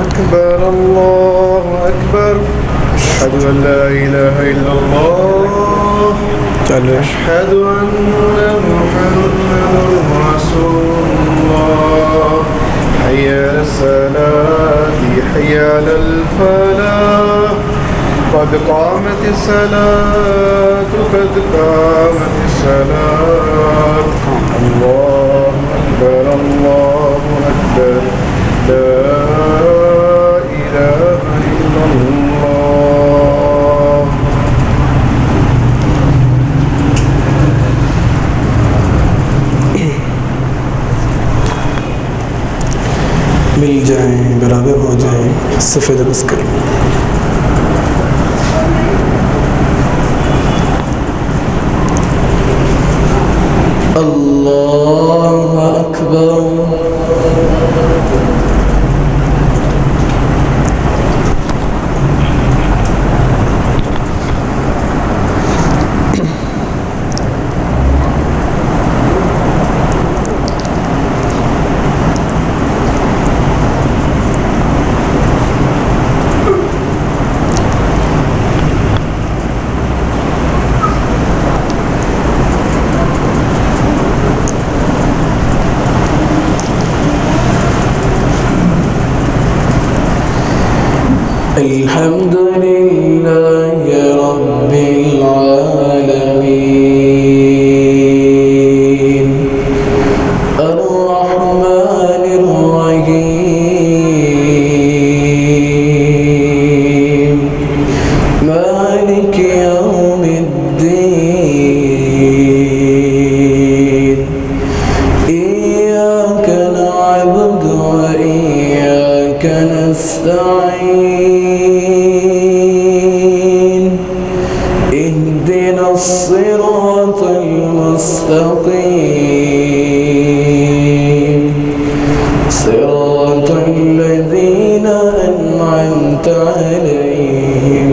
أكبر الله أكبر أشهد أن لا إله إلا الله أشهد أن محمدا رسول الله حي على الصلاة حي على الفلاح قد قامت الصلاة قد قامت الصلاة الله أكبر الله أكبر لا إله إلا الله मिल जाएं, बराबर हो जाएं, सफ़ेद बस करें। अल्लाह अकबर। الحمد لله رب العالمين الرحمن الرحيم مالك يوم الدين إياك نعبد وإياك نستعين اهدنا الصراط المستقيم صراط الذين أنعمت عليهم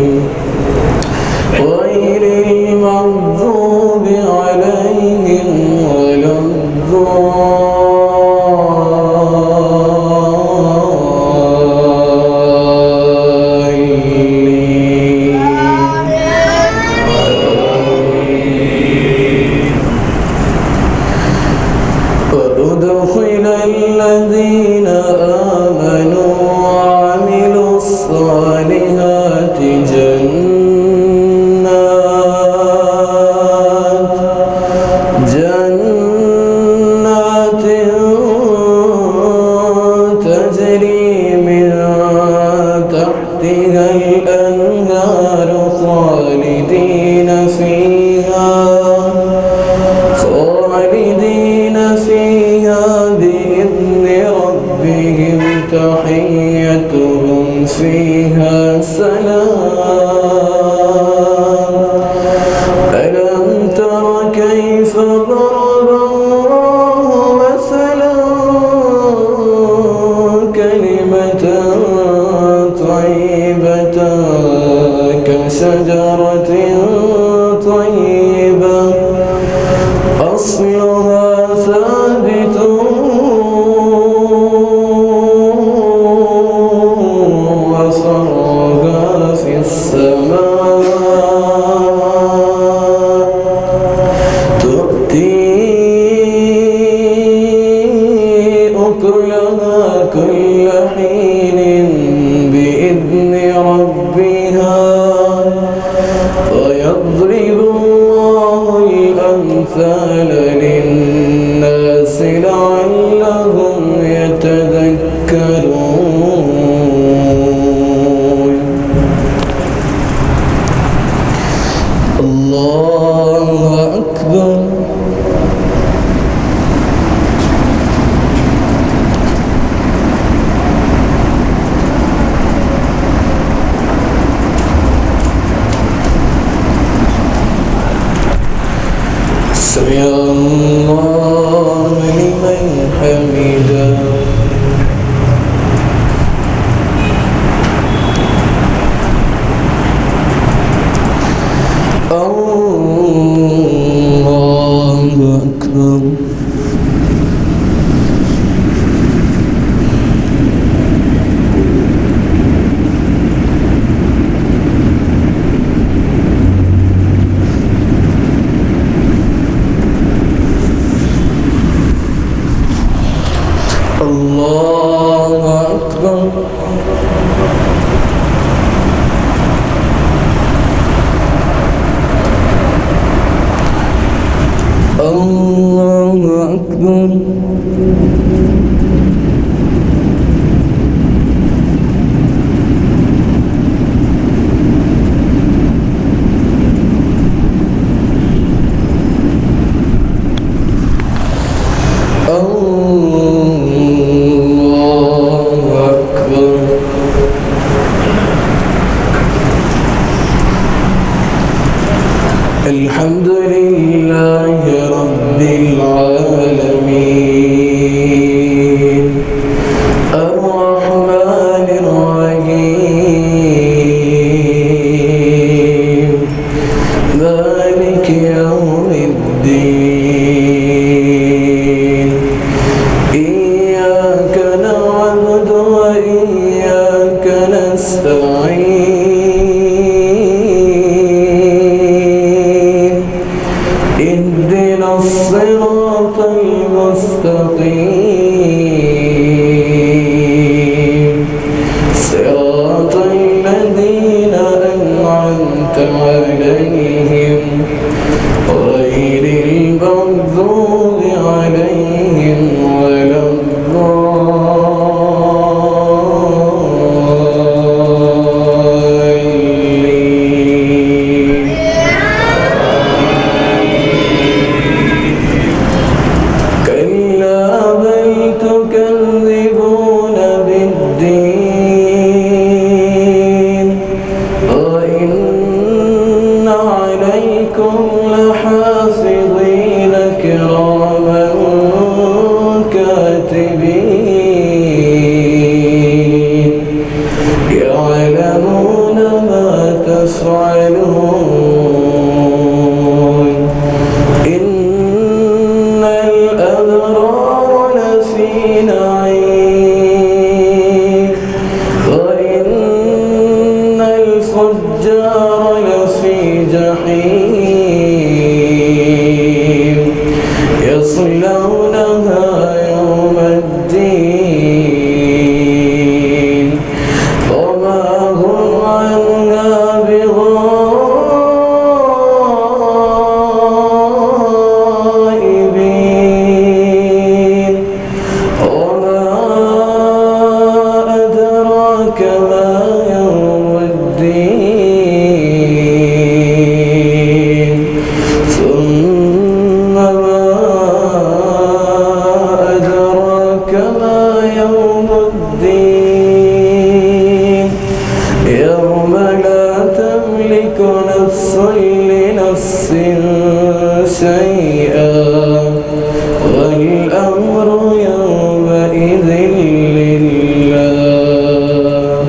غير المغضوب عليهم ولا وأدخل الذين آمنوا وعملوا الصالحات جنات تجري من تحتها الأنهار خالدين فيها بإذن ربهم تحيتهم فيها سلام ألم تر كيف ضرب الله مثلا كلمة طيبة كشجرة طيبة أصلها ثابت وفرعها في السماء تؤتي أكلها كل حين بإذن ربها ويضرب الله الأمثال للناس لعلهم يتذكرون الله أكبر سمع الله لمن حمده الله أكبر الله أكبر. الله أكبر. الحمد لله رب العالمين الرحمن الرحيم مالك يوم الدين إياك نعبد وإياك نستعين اهدنا الصراط المستقيم صراط الذين أنعمت عليهم غير المغضوب عليهم ولا الضالين. كلا بل تكذبون بالدين وإن عليكم لحافظين كراما كاتبين يعلمون ما تفعلون. إن الأبرار لفي نعيم وإن الفجار لفي جحيم يصلونها يوم الدين وما هم عنها بغائبين. وما أدراك ما يوم الدين ثم ما أدراك ما يوم الدين يوم لا تملك نفس لنفس شيئا والأمر يومئذ لله.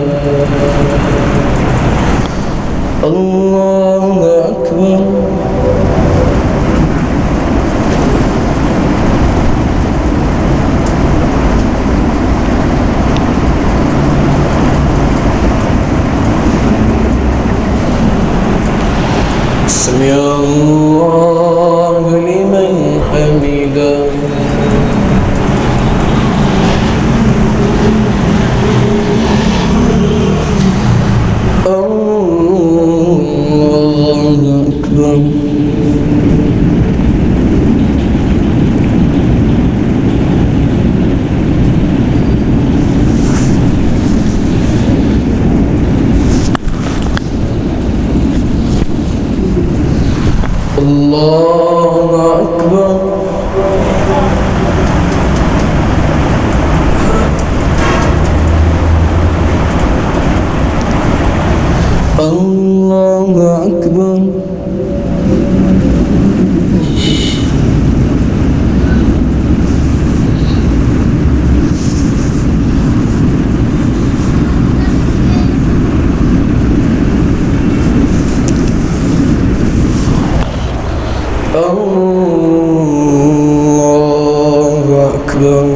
الله أكبر. سمع الله لمن حمده. الله أكبر. الله أكبر. الله أكبر. الله أكبر.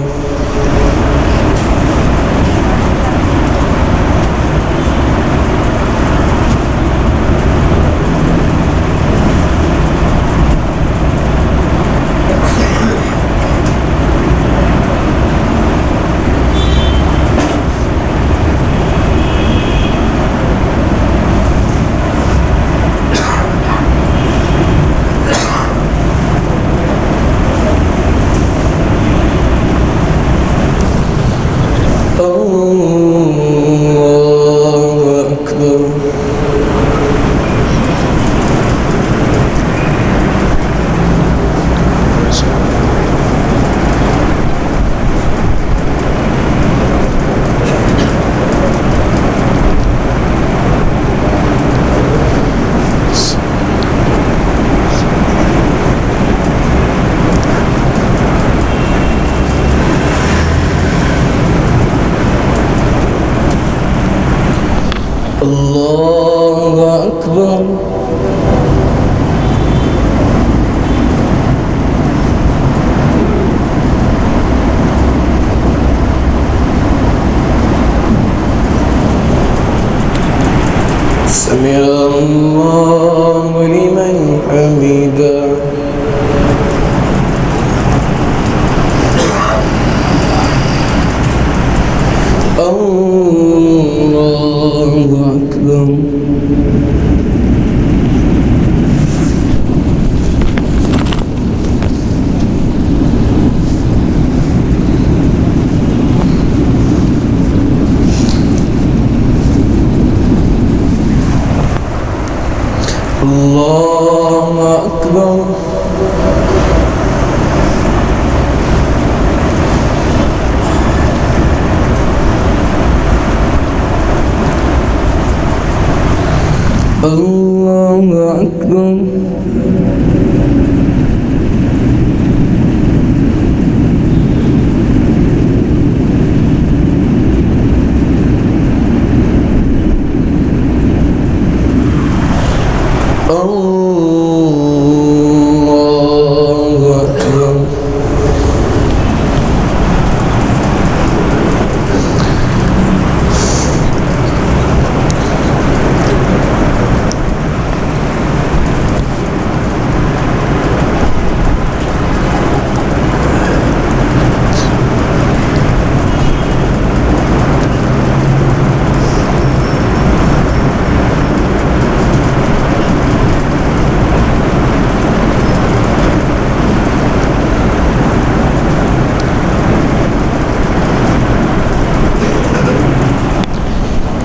الله أكبر.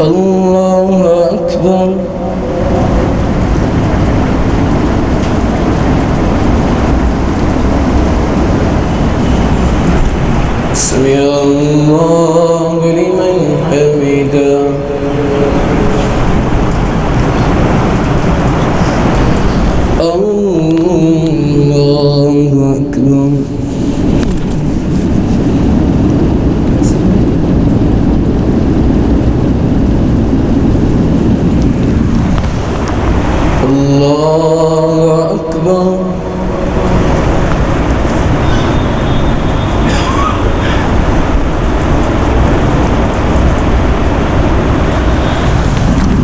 الله أكبر. سمع الله لمن حمده. الله أكبر.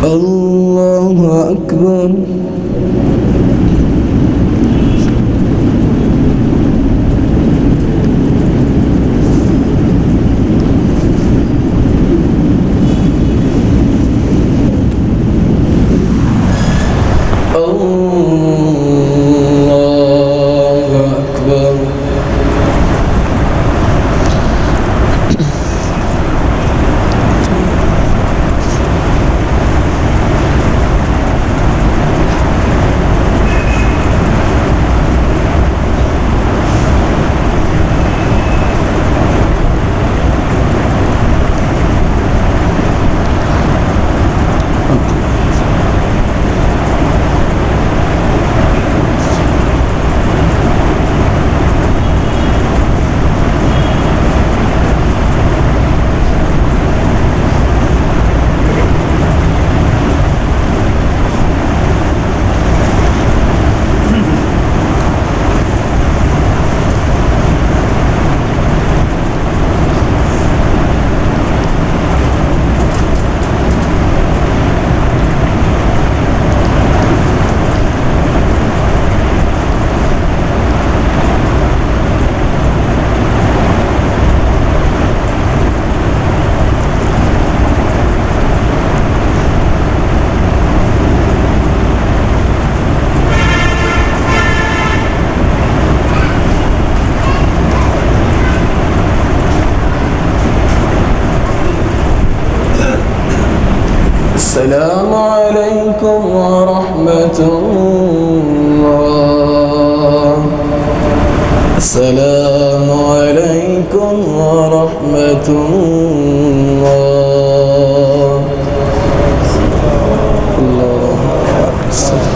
الله أكبر. الله أكبر. السلام عليكم ورحمة الله. السلام عليكم ورحمة الله. الله أكبر.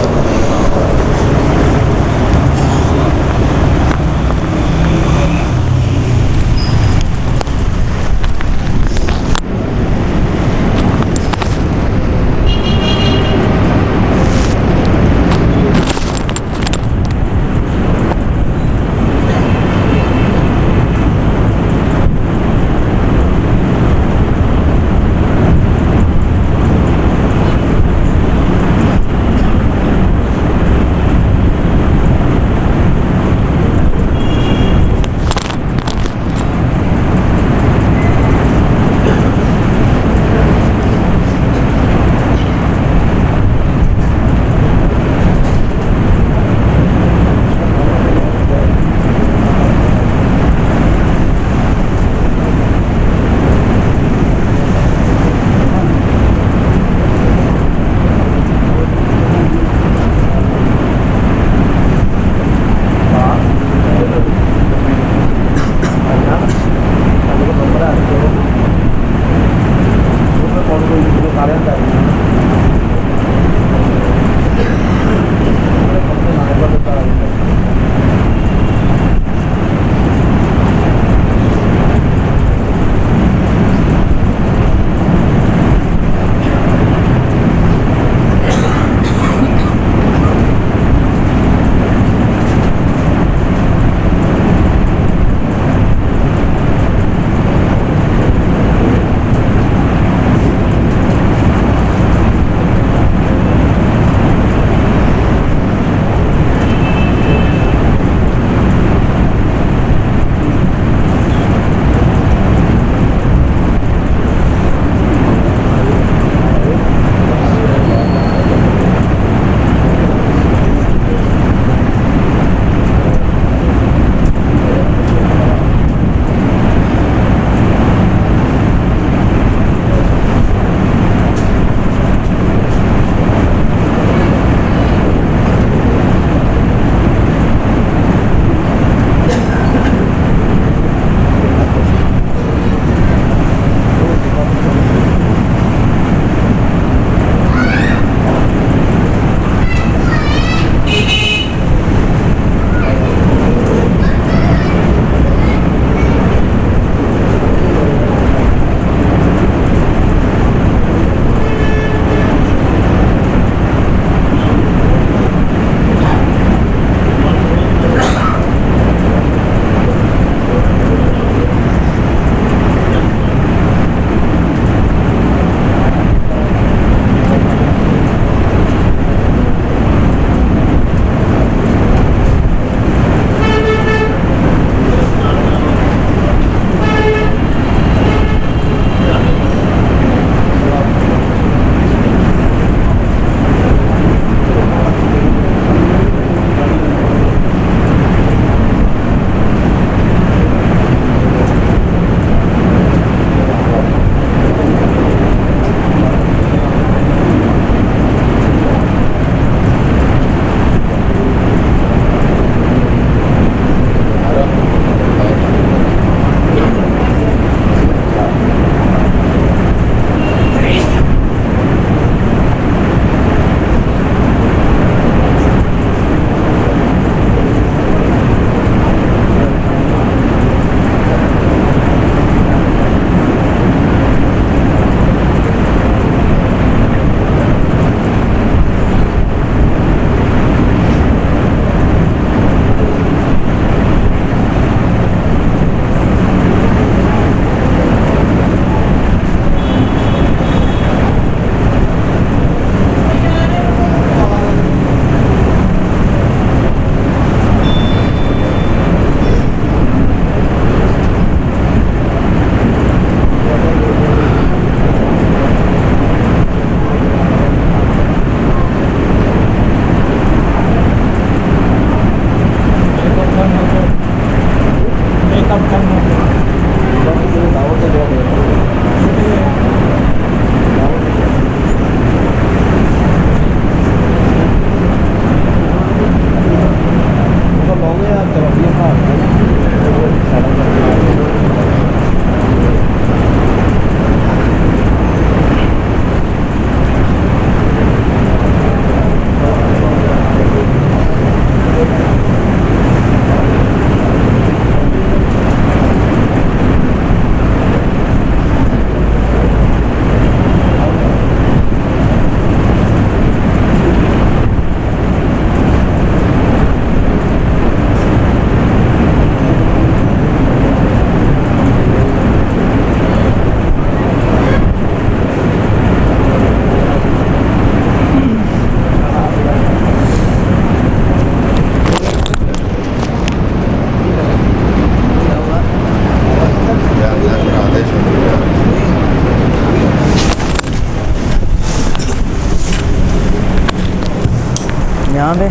दे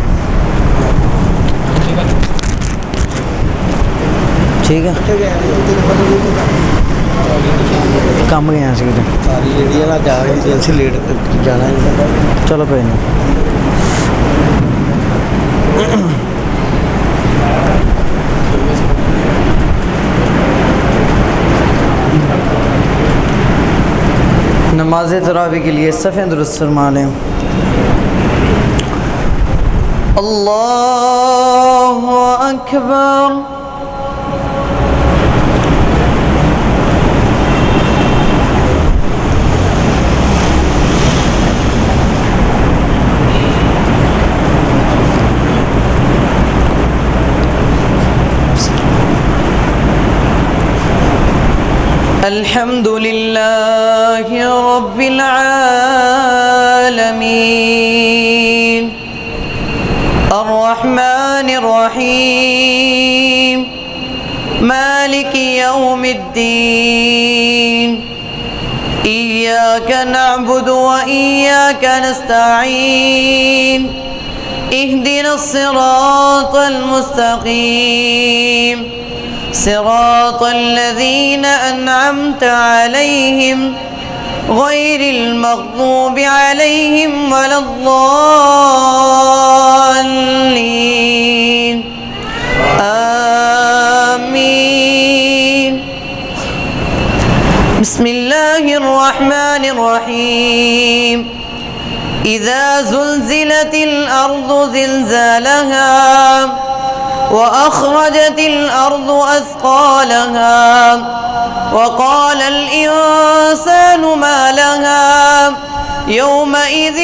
ठीक है कम गया सी किते सारी ਜਿਹੜੀ ਨਾ ਜਾ ਰਹੀ ਸੀ ਅਸੀਂ ਲੇਟ ਜਾਣਾ ਹੈ चलो कोई नहीं नमाज तरावी के लिए सफ़े दुरुस्त फरमा लें। अल्लाहु अकबर। अल्हम्दुलिल्लाहि रब्बिल आलमीन अर्रहमानिर रहीम मालिकि यौमिद्दीन इय्याका नअबुदु व इय्याका नस्तईन इहदिनस सिरातल मुस्तकीम صراط الذين أنعمت عليهم غير المغضوب عليهم ولا الضالين آمين بسم الله الرحمن الرحيم إذا زلزلت الأرض زلزالها وأخرجت الأرض أثقالها وقال الإنسان ما لها يومئذ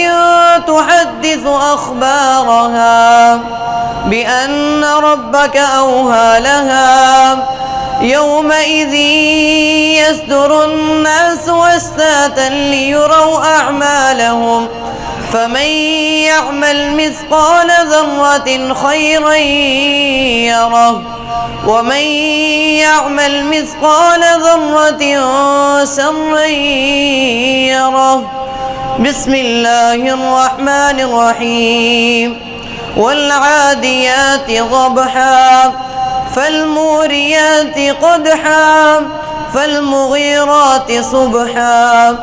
تحدث أخبارها بأن ربك أوهى لها يومئذ يصدر الناس أشتاتا ليروا أعمالهم فمن يعمل مثقال ذرة خيرا يره ومن يعمل مثقال ذرة شرا يره بسم الله الرحمن الرحيم والعاديات ضبحا فالموريات قدحا فالمغيرات صبحا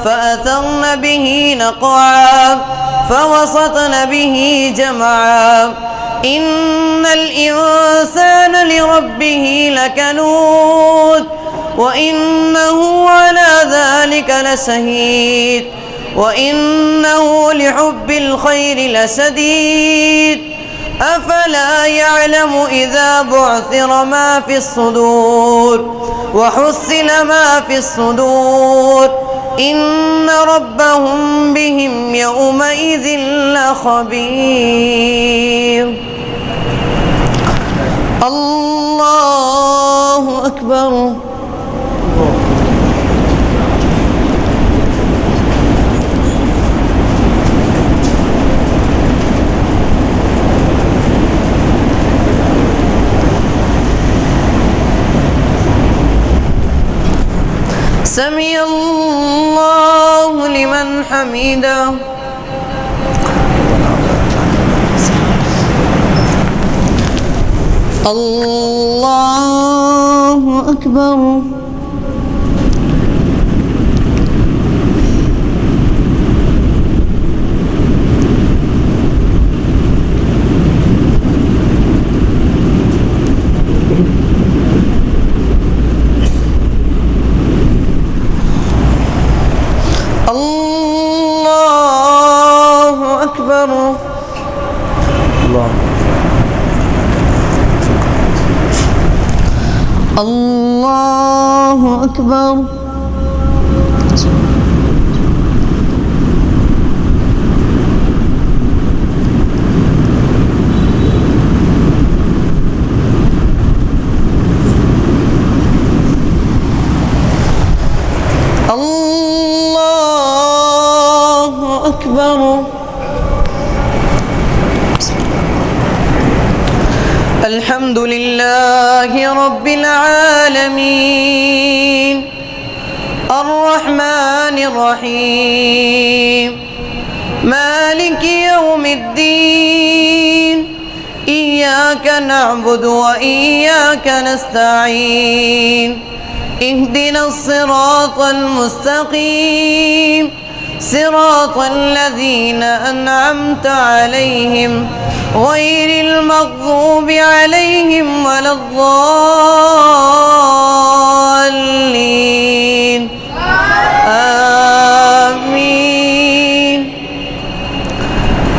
فأثرن به نقعا فوسطن به جمعا إن الإنسان لربه لكنود وإنه على ذلك لشهيد وإنه لحب الخير لشديد أفلا يعلم إذا بعثر ما في الصدور وحصل ما في الصدور إن ربهم بهم يومئذ لخبير الله أكبر سمع الله لمن حمده الله أكبر الله أكبر الله أكبر الله أكبر الحمد لله رب العالمين الرحمن الرحيم مالك يوم الدين إياك نعبد وإياك نستعين اهدنا الصراط المستقيم صراط الذين أنعمت عليهم غير المغضوب عليهم ولا الضالين آمين.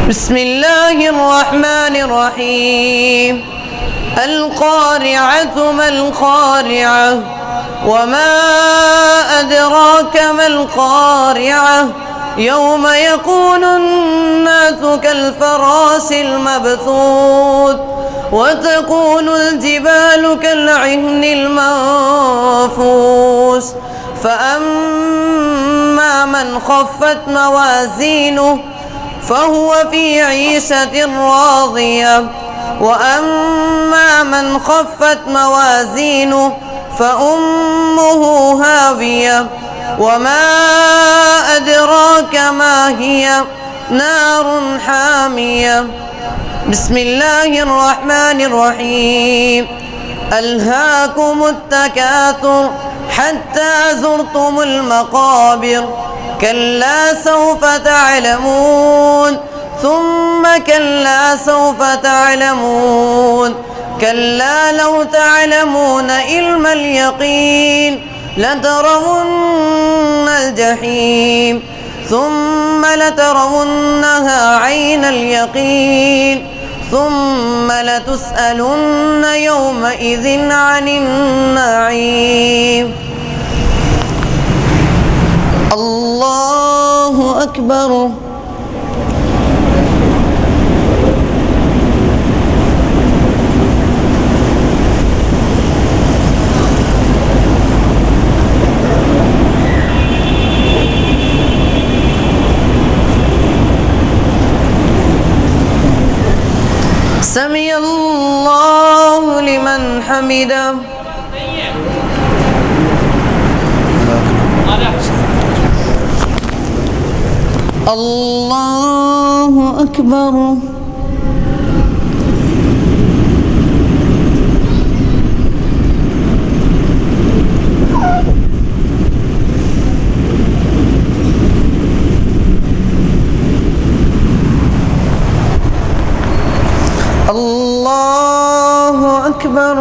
بسم الله الرحمن الرحيم. القارعة ما القارعة وما أدراك ما القارعة يوم يكون الناس كالفراش المبثوث وتكون الجبال كالعهن المنفوش فأما من خفت موازينه فهو في عيشة راضية وأما من خفت موازينه فأمه هاوية وما أدراك ما هي نار حامية. بسم الله الرحمن الرحيم. ألهاكم التكاثر حتى زرتم المقابر كلا سوف تعلمون ثم كلا سوف تعلمون كلا لو تعلمون علم اليقين لترون الجحيم ثم لترونها عين اليقين ثم لتسألن يومئذ عن النعيم. الله أكبر. سمع الله لمن حمده. الله أكبر. الله أكبر.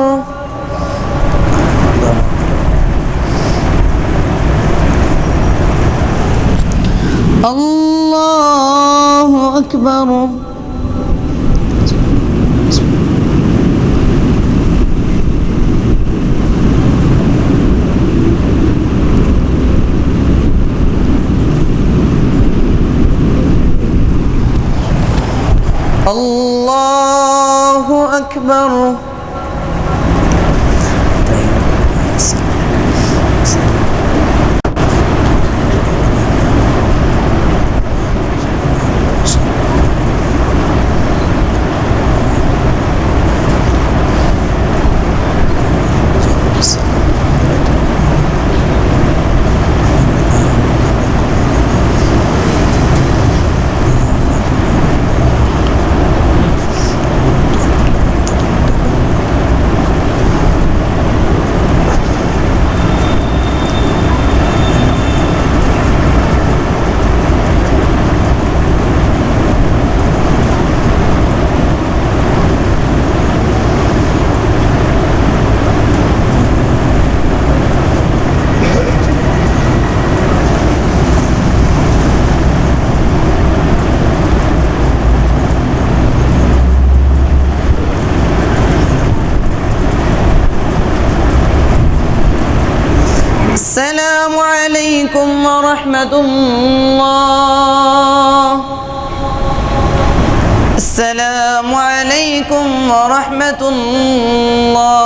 الله أكبر. الله أكبر. السلام عليكم ورحمة الله. السلام عليكم ورحمة الله.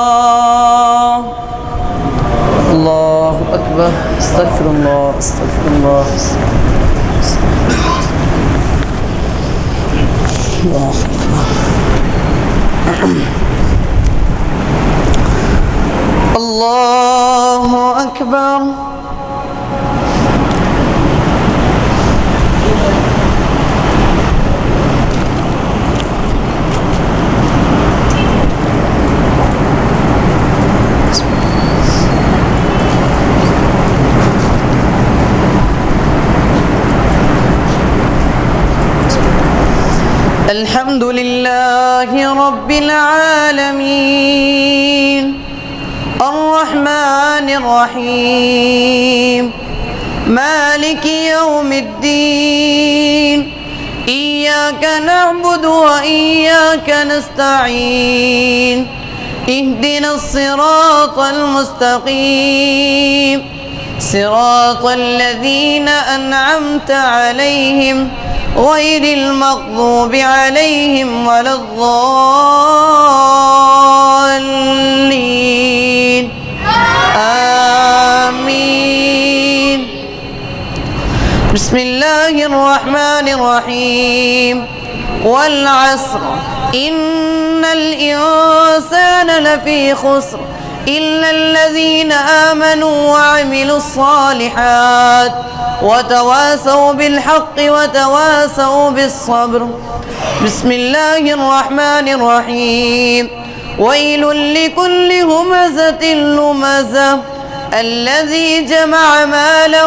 الله أكبر. استغفر الله استغفر الله. الله الله أكبر. الحمد لله رب العالمين الرحمن الرحيم مالك يوم الدين إياك نعبد وإياك نستعين اهدنا الصراط المستقيم صراط الذين أنعمت عليهم غير المغضوب عليهم ولا الضالين آمين بسم الله الرحمن الرحيم والعصر إن الإنسان لفي خسر إلا الذين آمنوا وعملوا الصالحات وتواصوا بالحق وتواصوا بالصبر بسم الله الرحمن الرحيم ويل لكل همزة لمزة الذي جمع مالا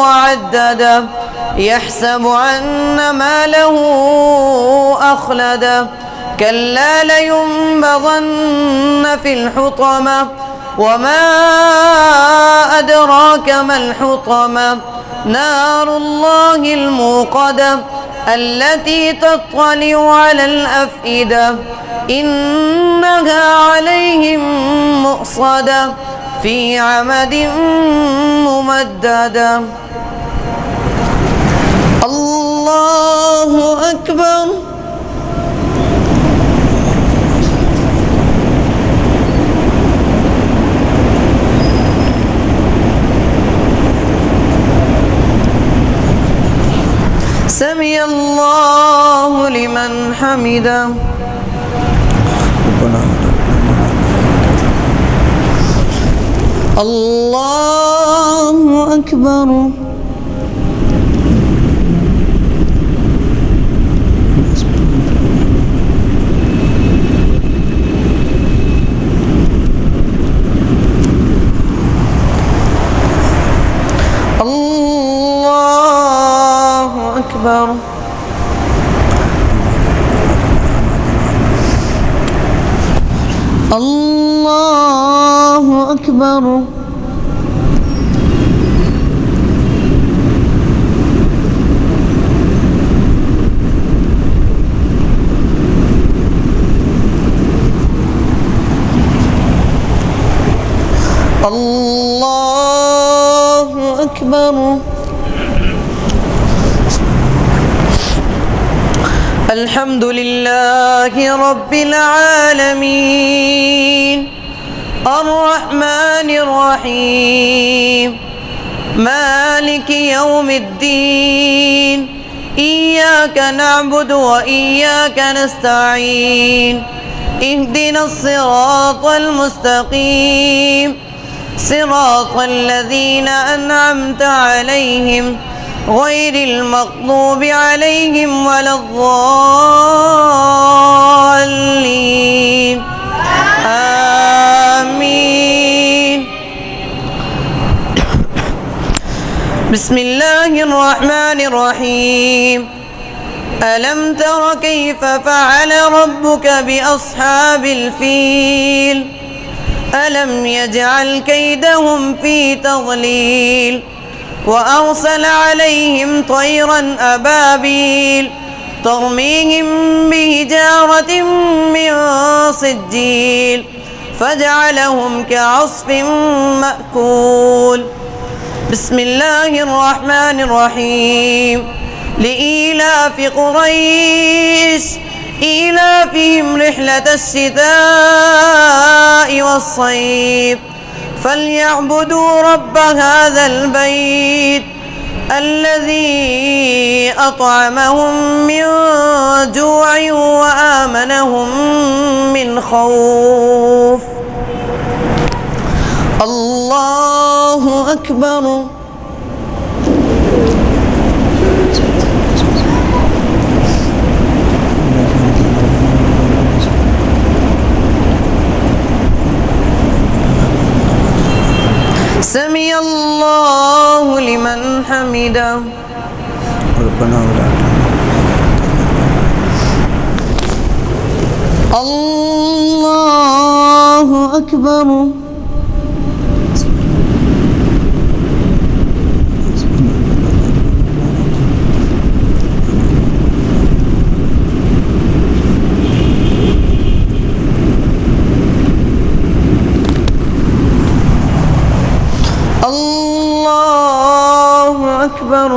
وعدده يحسب أن ماله أخلده كلا لينبذن في الحطمة وما أدراك ما الحطمة نار الله الموقدة التي تطلع على الأفئدة إنها عليهم مؤصدة في عمد ممددة الله أكبر سمع الله لمن حمده الله أكبر الله أكبر الله أكبر الله أكبر الحمد لله رب العالمين الرحمن الرحيم مالك يوم الدين إياك نعبد وإياك نستعين اهدنا الصراط المستقيم صراط الذين أنعمت عليهم غير المغضوب عليهم ولا الضالين آمين بسم الله الرحمن الرحيم ألم تر كيف فعل ربك بأصحاب الفيل ألم يجعل كيدهم في تضليل وأرسل عليهم طيرا أبابيل ترميهم بحجارة من سجيل فجعلهم كعصف مأكول بسم الله الرحمن الرحيم لإيلاف قريش إيلافهم رحلة الشتاء والصيف فليعبدوا رب هذا البيت الذي أطعمهم من جوع وآمنهم من خوف الله أكبر سمع الله لمن حمده ربنا ولك الله أكبر. الله أكبر.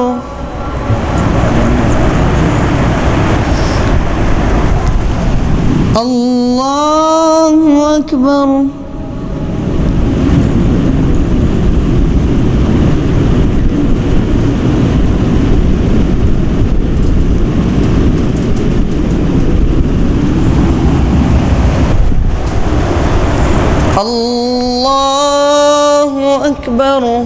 الله أكبر. الله أكبر.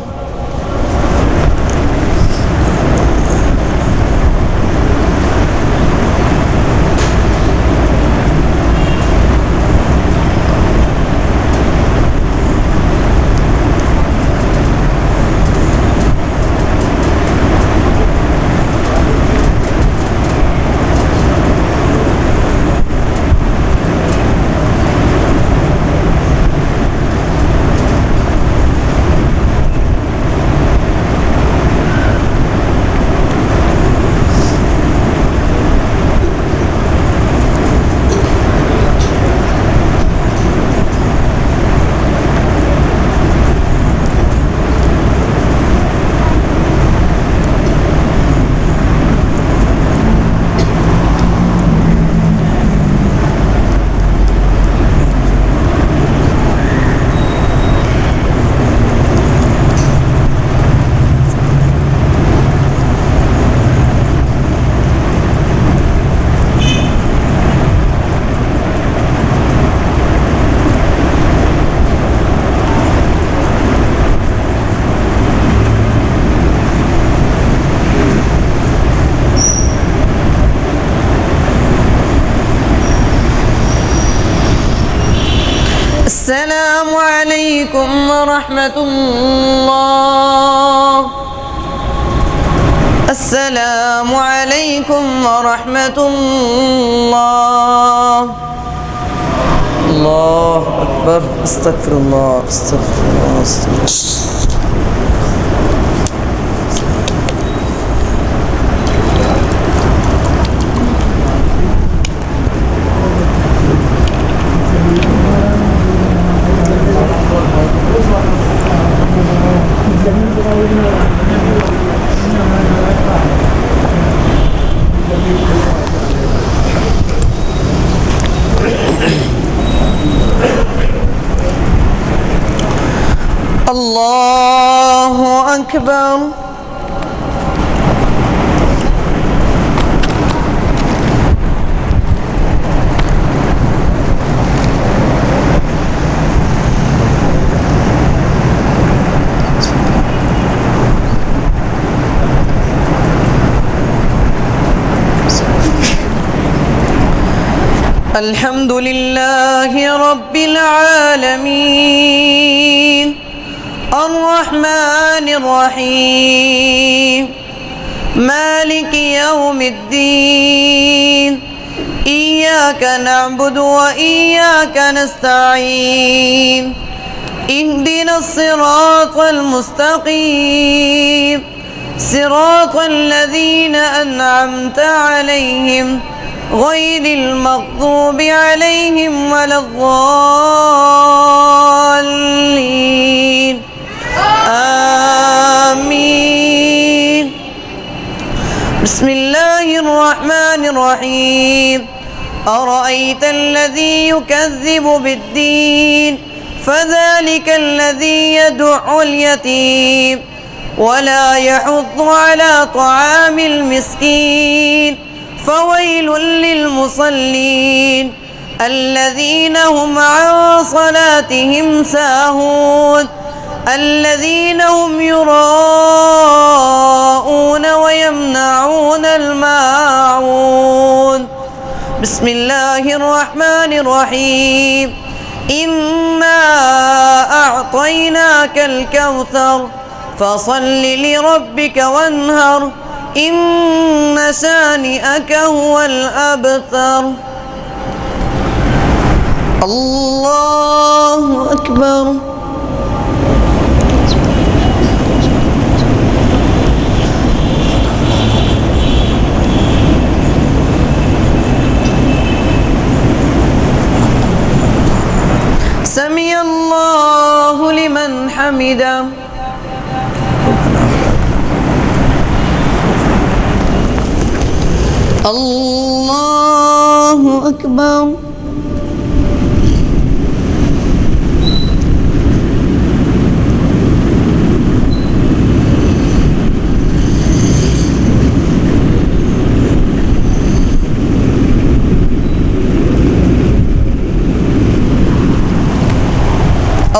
السلام عليكم ورحمة الله. السلام عليكم ورحمة الله. الله أكبر. استغفر الله استغفر الله استغفر الله. الله أكبر. الحمد لله رب العالمين الرحمن الرحيم مالك يوم الدين إياك نعبد وإياك نستعين اهدنا الصراط المستقيم صراط الذين أنعمت عليهم غير المغضوب عليهم ولا الضالين آمين. بسم الله الرحمن الرحيم أرأيت الذي يكذب بالدين فذلك الذي يدع اليتيم ولا يحض على طعام المسكين فويل للمصلين الذين هم عن صلاتهم ساهون الذين هم يراءون ويمنعون الماعون. بسم الله الرحمن الرحيم إنا أعطيناك الكوثر فصل لربك وانهر إن شانئك هو الأبتر. الله أكبر. سمع الله لمن حمده. الله أكبر.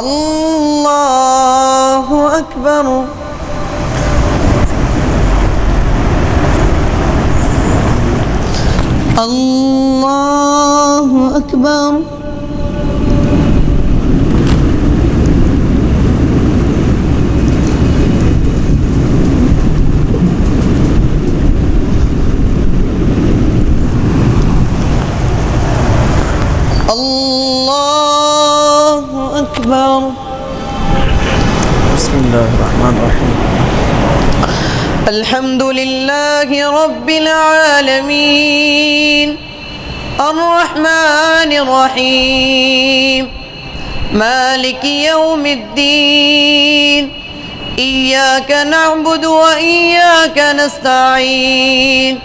الله أكبر. الله أكبر. الله أكبر. بسم الله الرحمن الرحيم. الحمد لله رب العالمين الرحمن الرحيم مالك يوم الدين إياك نعبد وإياك نستعين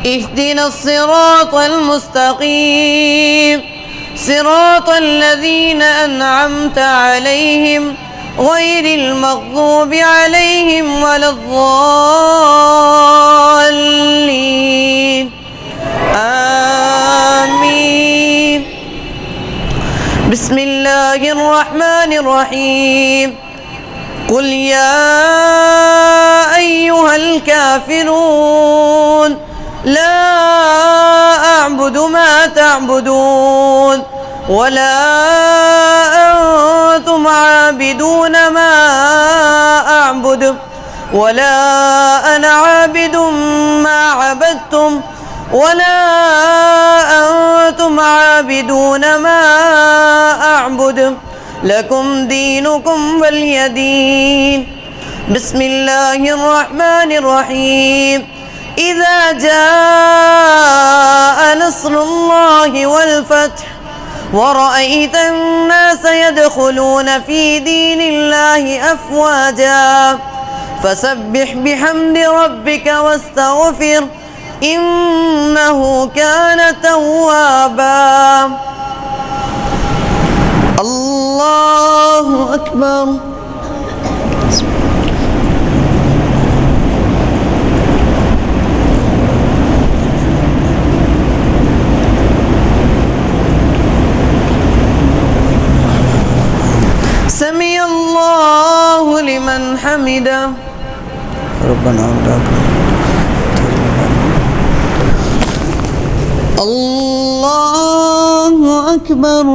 اهدنا الصراط المستقيم صراط الذين أنعمت عليهم غير المغضوب عليهم ولا الضالين آمين. بسم الله الرحمن الرحيم. قل يا أيها الكافرون لا أعبد ما تعبدون ولا أنتم عابدون ما أعبد ولا أنا عابد ما عبدتم ولا أنتم عابدون ما أعبد لكم دينكم ولي دين. بسم الله الرحمن الرحيم. إذا جاء نصر الله والفتح ورأيت الناس يدخلون في دين الله أفواجا فسبح بحمد ربك واستغفر إنه كان توابا. الله أكبر. سمع الله لمن حمده. ربنا ولك الله أكبر.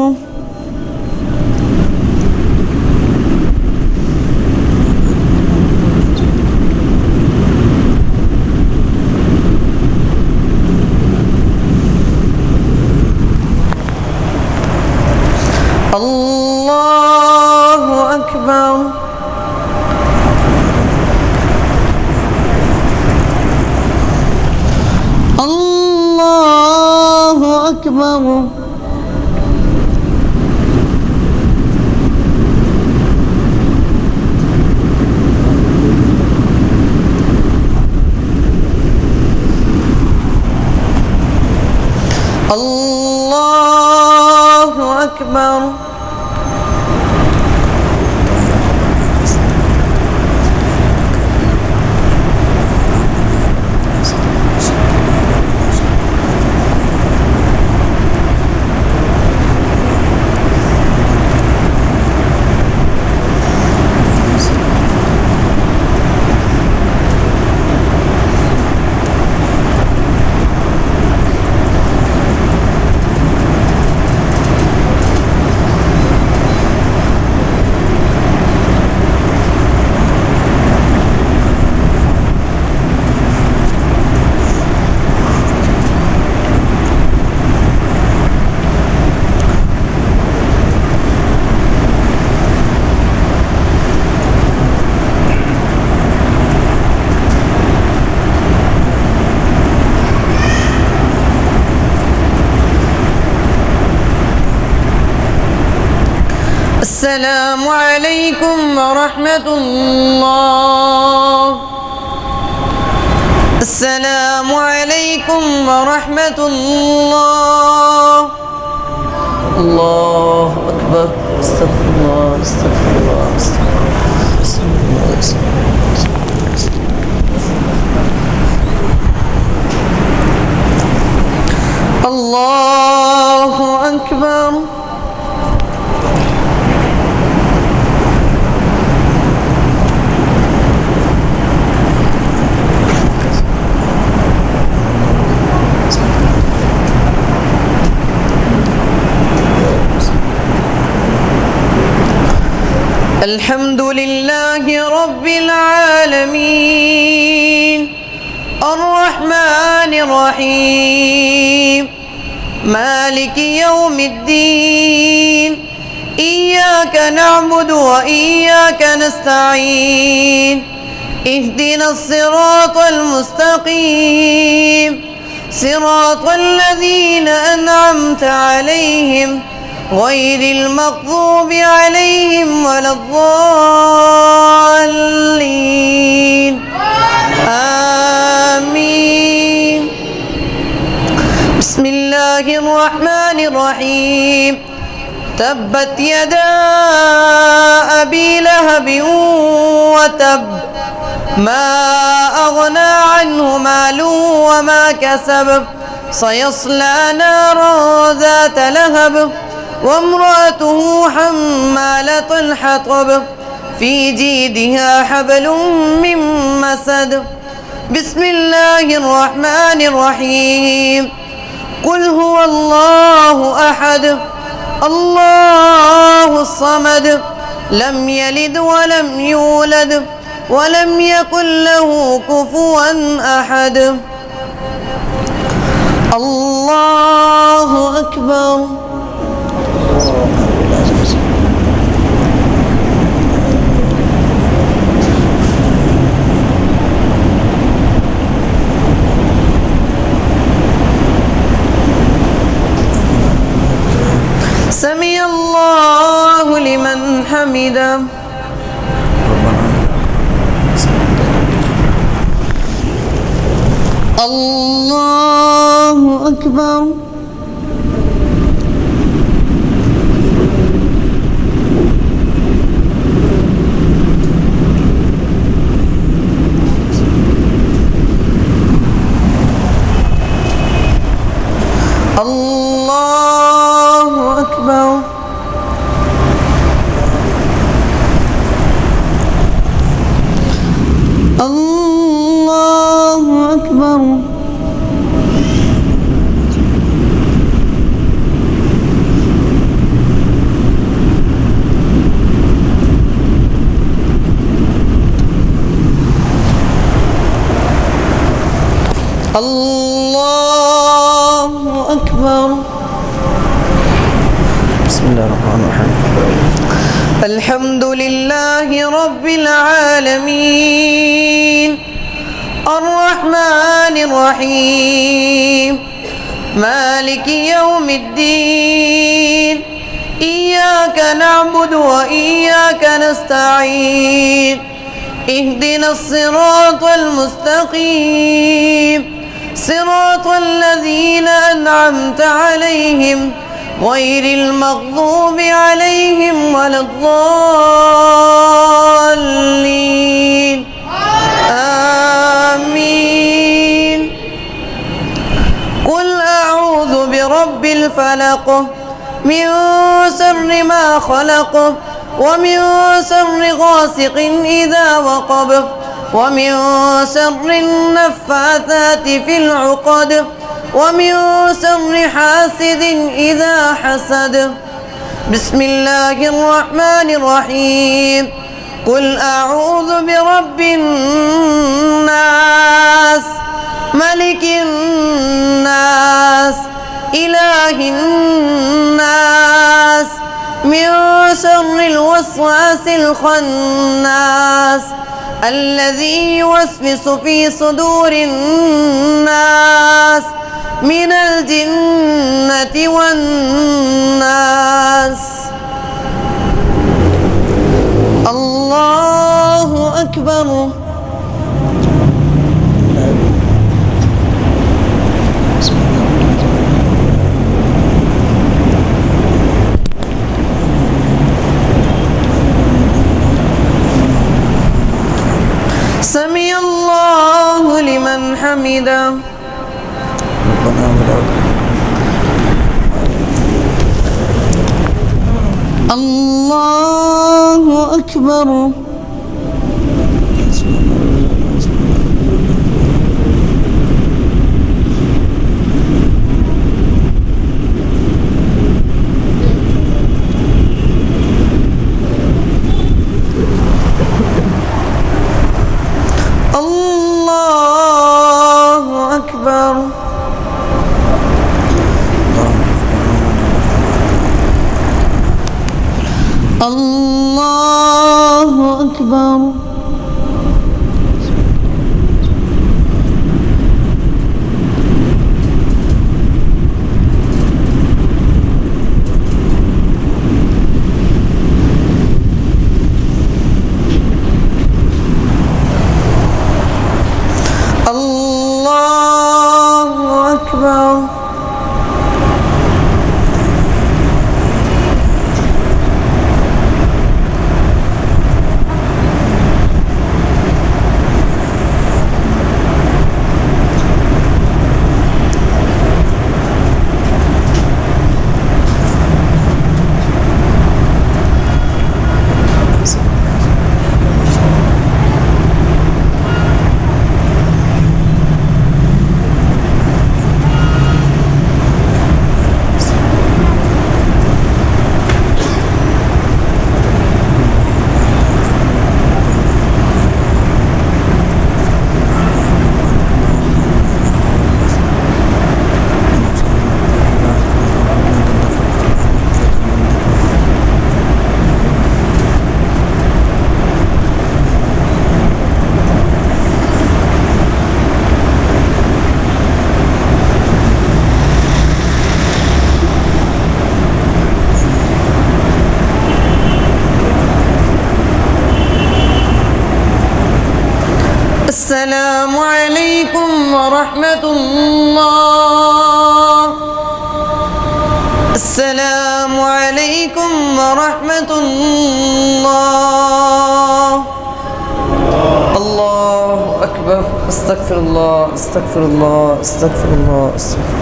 الله أكبر. الله أكبر. الله أكبر. السلام عليكم ورحمة الله. السلام عليكم ورحمة الله. الله أكبر. استغفر الله استغفر الله استغفر الله. الله أكبر. الحمد لله رب العالمين الرحمن الرحيم مالك يوم الدين إياك نعبد وإياك نستعين اهدنا الصراط المستقيم صراط الذين أنعمت عليهم غير المغضوب عليهم ولا الضالين آمين. بسم الله الرحمن الرحيم. تبت يدا أبي لهب وتب ما أغنى عنه ماله وما كسب سيصلى نارا ذات لهب وامرأته حمالة الحطب في جيدها حبل من مسد. بسم الله الرحمن الرحيم. قل هو الله أحد الله الصمد لم يلد ولم يولد ولم يكن له كفوا أحد. الله أكبر. سمع الله لمن حمده. الله أكبر. الله أكبر. الله أكبر. الله أكبر. بسم الله الرحمن الرحيم. الحمد لله رب العالمين الرحمن الرحيم مالك يوم الدين إياك نعبد وإياك نستعين اهدنا الصراط المستقيم صراط الذين أنعمت عليهم غير المغضوب عليهم ولا الضالين آمين. قل أعوذ برب الفلق من شر ما خلق ومن شر غاسق إذا وقب ومن شر النفاثات في العقد ومن شر حاسد إذا حسد. بسم الله الرحمن الرحيم. قل أعوذ برب الناس ملك الناس إله الناس من شر الوسواس الخناس الذي يوسوس في صدور الناس من الجنة والناس. حميدا. ربنا ولك الله أكبر. الله أكبر. الله أكبر. الله أكبر. السلام عليكم ورحمة الله. السلام عليكم ورحمة الله. الله أكبر. استغفر الله استغفر الله استغفر الله استغفر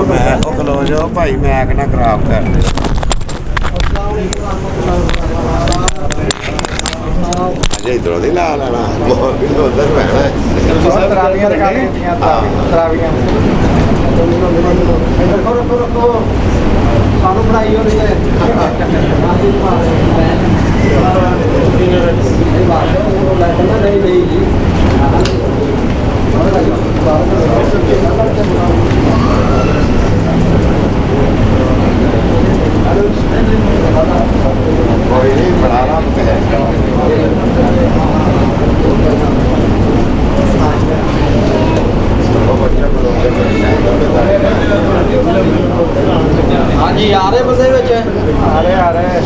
ਮੈਂ ਉਹ ਖਲੋ ਜਾਓ ਭਾਈ ਮੈਂ ਕਿਹਨਾਂ ਖਰਾਬ ਕਰ ਦੇ ਅਜੇ ਇਧਰੋਂ ਦੀ ਲਾ ਲੈਣਾ ਮੋਰ ਵੀ ਉਧਰ ਬਹਿਣਾ ਤਰਾਵੀਆਂ ਰਖਾ ਦਿੱਤੀਆਂ ਤਰਾਵੀਆਂ ਸਾਨੂੰ ਪੜਾਈ ਹੋ ਰਹੀ ਹੈ ਨਹੀਂ ਨਹੀਂ ਜੀ ਕੋਈ ਨਹੀਂ ਬਣਾ ਲਾ ਤੇ ਹਾਂਜੀ ਆ ਰਹੇ ਬੰਦੇ ਵਿੱਚ ਆ ਰਹੇ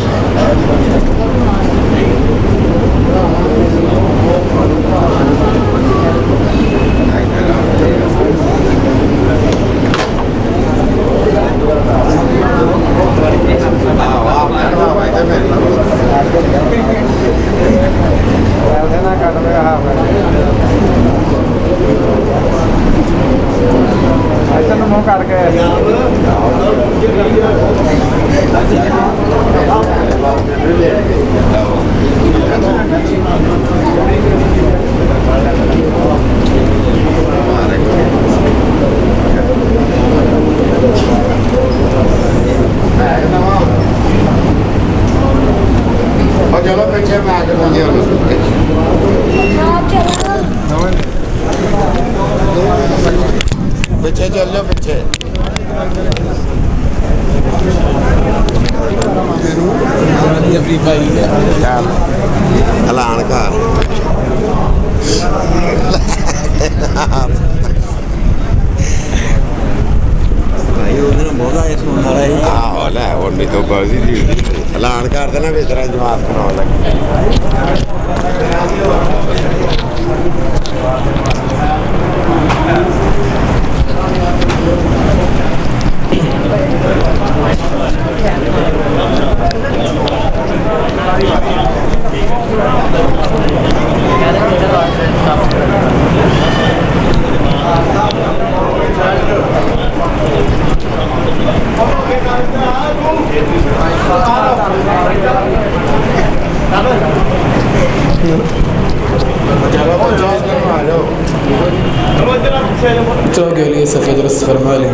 ਮੂੰਹ ਕਰਕੇ और चलो पीछे में आके मुझे पीछे चल लो पीछे अपनी भाई है ऐलान कर भाई उधर बहुत आए सुन रहा है ਆਹੋ ਲੈ ਹੁਣ ਨਹੀਂ ਤੋਂ ਬਾਜ਼ੀ ਜੀ ਐਲਾਨ ਕਰ ਦੇਣਾ ਵੀ ਇਸ ਤਰ੍ਹਾਂ ਜਮਾਤ ਕਰਾਉਣ ਲੱਗੇ चौक के लिए सफ़ेद और असफर माली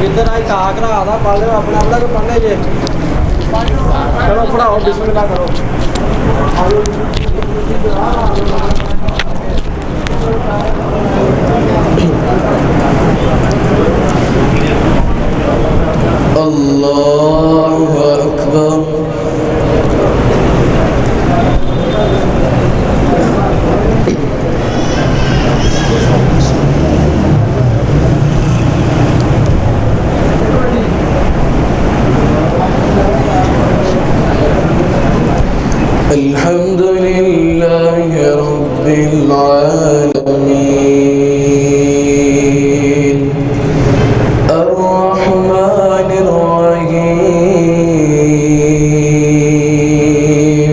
इधर आई काक रहा था पढ़ लो अपना अपना को पढ़ने जे चलो पढ़ाओ बिस्मिल्लाह करो अल्लाहु अकबर الحمد لله رب العالمين الرحمن الرحيم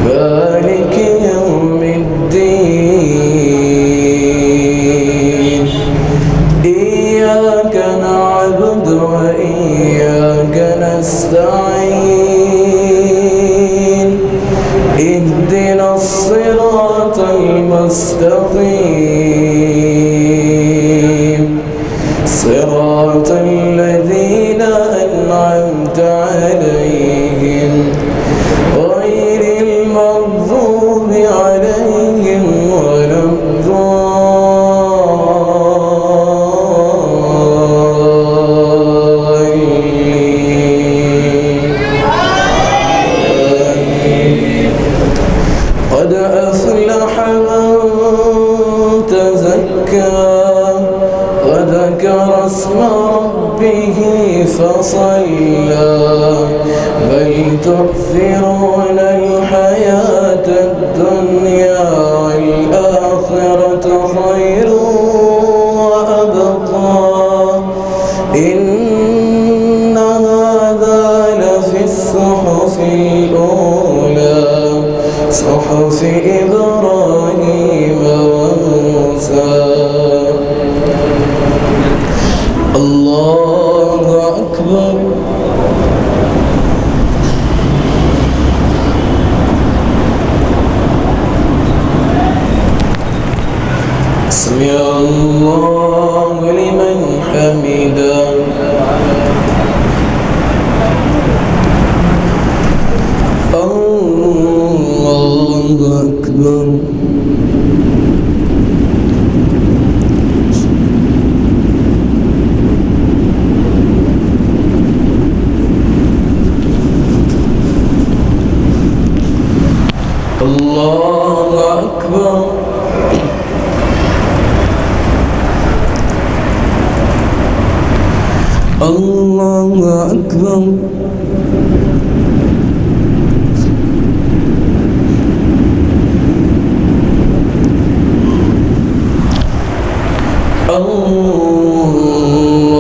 مالك يوم الدين إياك نعبد وإياك نستعين اهدنا الصراط المستقيم صراط الذين أنعمت عليهم غير المغضوب عليهم ولا الضالين قد أفلح من تزكى وذكر اسم ربه فصلى بل تؤثرون الحياة الدنيا والآخرة خير وأبقى إن هذا لفي الصحف الأولى صحف إبراهيم وموسى الله أكبر سمع الله لمن حمده الله أكبر الله أكبر الله أكبر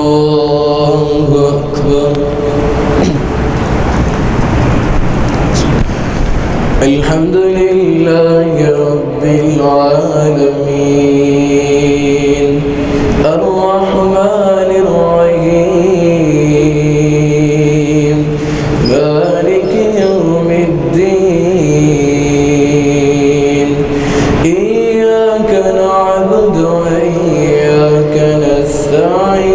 الله أكبر الحمد لله لله رب العالمين الرحمن الرحيم مالك يوم الدين إياك نعبد وإياك نستعين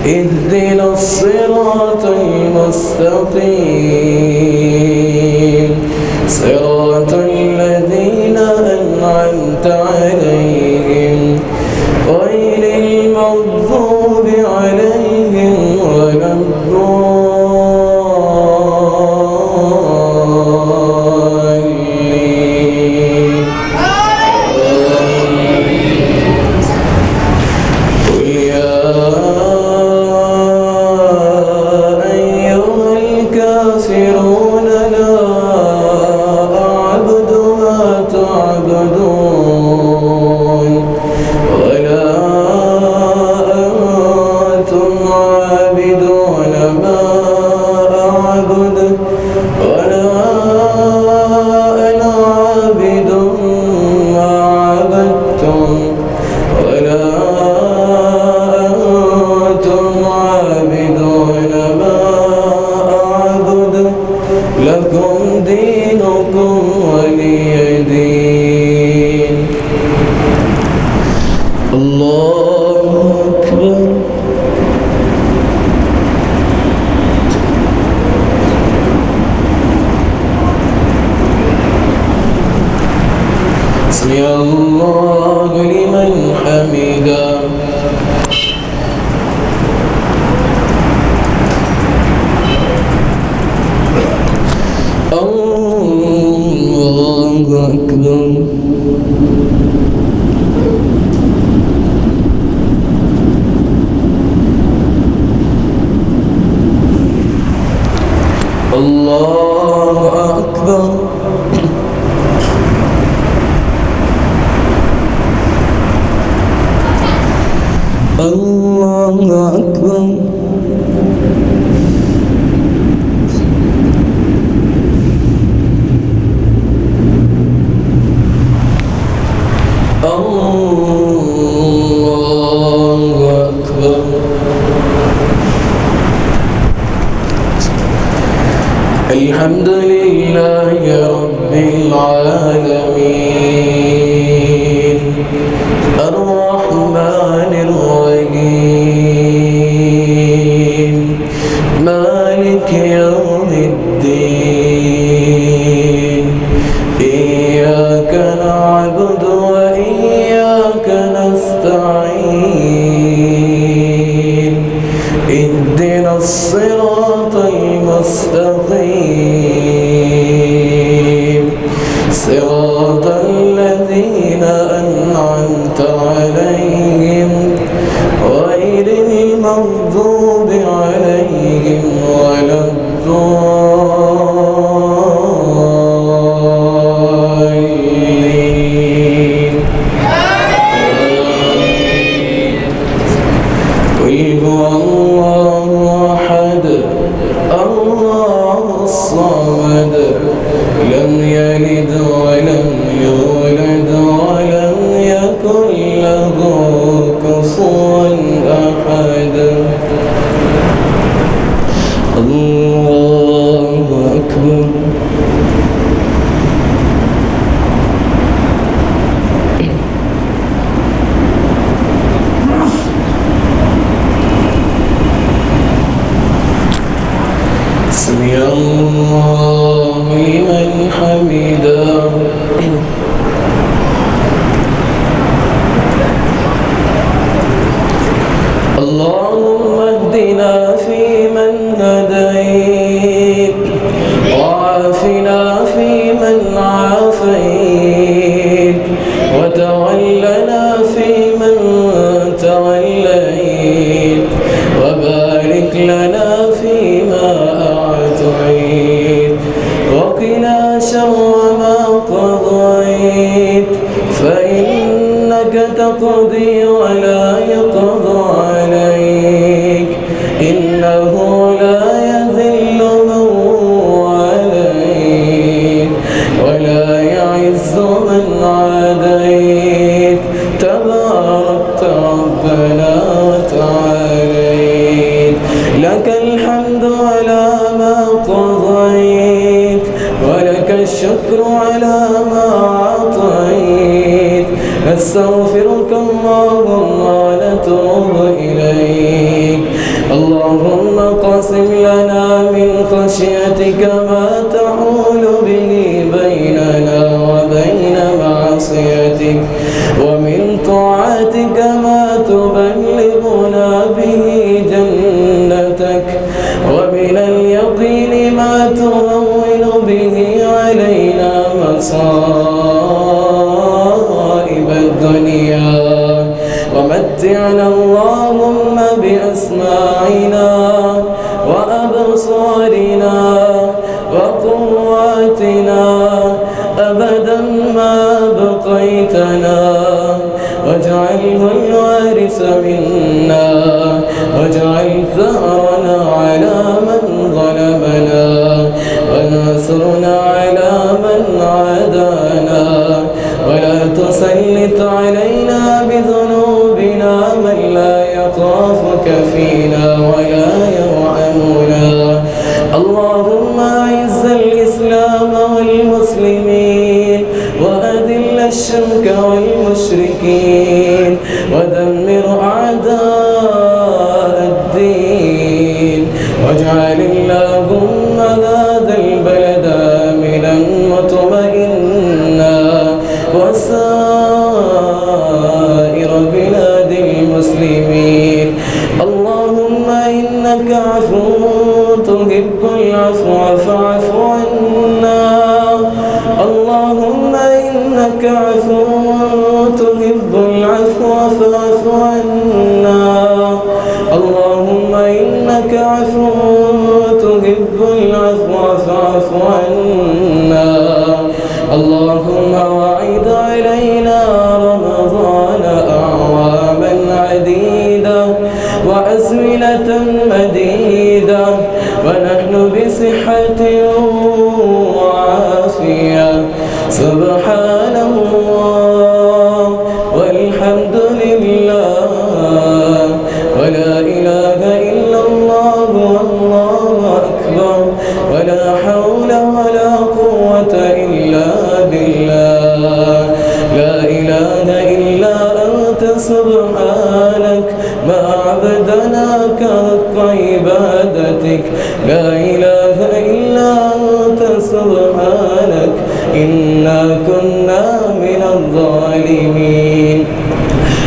اهدنا الصراط المستقيم صراط الذين أنعمت عليهم غير المغضوب عليهم ولا الضالين قل يا أيها الكافرون لا أعبد ما تعبدون ولا أنتم عابدون ما أعبد ولا أنا عابد ما عبدتم ولا أنتم عابدون ما أعبد لكم دينكم ولي دين الله أكبر سمع الله لمن حمده الله أكبر الله أكبر الله أكبر الله أكبر الحمد لله رب العالمين الرحمن الرحيم مالك يوم الدين إياك نعبد وإياك نستعين اهدنا الصراط المستقيم صراط الذين أنعمت عليهم غير المغضوب عليهم ولا الضالين قل هو الله أحد الله الصمد لم يلد ولم يولد ولم يكن له كفوا أحد الله أكبر سمع الله لمن حمده اللهم اهدنا فيمن هديت وعافنا فيمن عافيت وتولنا فيمن توليت وبارك لنا فيما أعطيت وقنا شر ما قضيت فإنك تقضي ولا يقضى عليك إنه لا يذل من واليت ولا يعز من عاديت تباركت ربنا وتعاليت لك الحمد على ما قضيت ولك الشكر على ما أعطيت نستغفرك اللهم ونتوب إليك اللهم قسم لنا من خشيتك ما تحول به بيننا وبين معصيتك ومن طاعتك ما تبلغنا به جنتك ومن اليقين ما تهون به علينا مصائب الدنيا ومتعنا اللهم بأسماعنا وأبصارنا وقواتنا أبدا ما بقيتنا واجعله الوارث منا واجعل ثأرنا على من ظلمنا وانصرنا على من عادانا ولا تسلط علينا بذنوبنا من لا يخافك فينا ولا يرحمنا اللهم أعز الإسلام والمسلمين وأذل الشرك والمشركين ودمر أعداء الدين واجعل اللهم هذا البلد آمنا مطمئنا وسائر بلاد المسلمين اللهم إنك عفو تحب العفو فاعف عنا اللهم إنك عفو تحب العفو فاعف عنا اللهم إنك عفو تحب العفو فاعف عنا اللهم وعد علينا رمضان أعواما عديدة وأزمنة مديدة ونحن بصحة وعافية سبحان الله والحمد لله ولا إله إلا الله والله أكبر ولا حول ولا قوة إلا بالله لا إله إلا أنت سبحانك ما عبدناك حق عبادتك لا إله إلا أنت سبحانك إنا كنا من الظالمين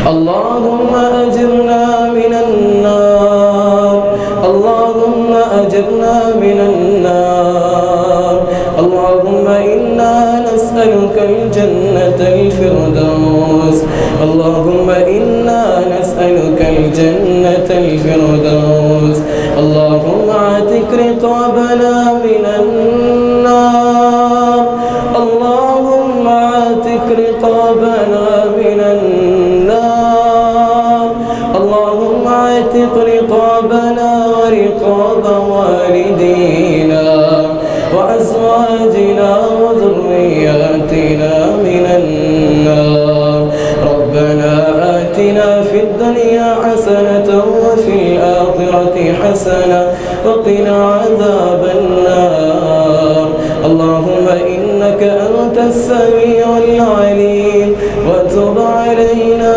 اللهم أجرنا من النار اللهم أجرنا من النار اللهم إنا نسألك الجنة الفردوس اللهم إنا نسألك الجنة الفردوس اللهم اعتق رقابنا من النار اللهم اعتق رقابنا من النار اللهم اعتق رقابنا ورقاب والدينا وأزواجنا وذرياتنا من النار ربنا آتنا في الدنيا حسنة وفي الآخرة حسنة وقنا عذاب النار اللهم إنك أنت السميع العليم وتب علينا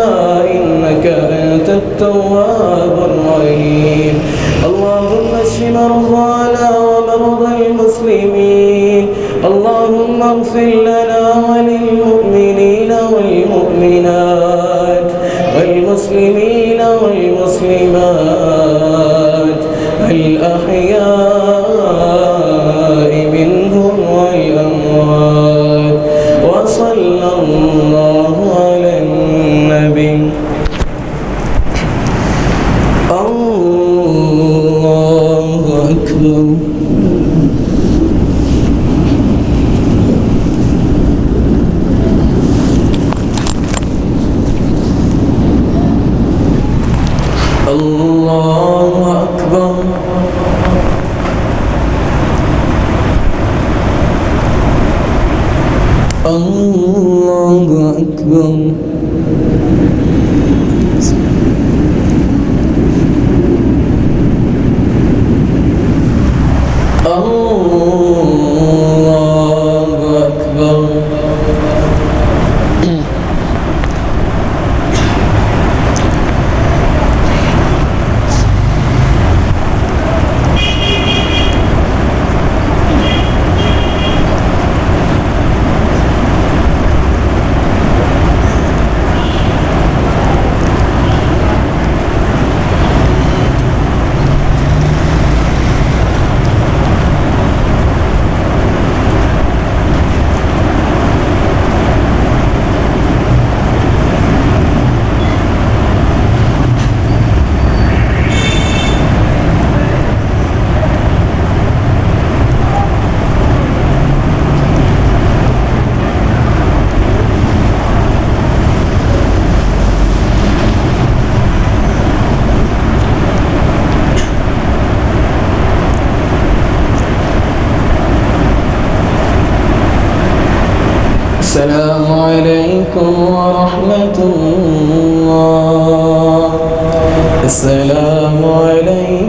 إنك أنت التواب الرحيم اللهم اشف مرضانا ومرضى المسلمين اللهم اغفر لنا وللمؤمنين والمؤمنات والمسلمين والمسلمات الأحياء منهم والأموات وصلى الله على النبي الله أكبر الله أكبر الله أكبر. الله أكبر. السلام عليكم ورحمة الله. السلام عليكم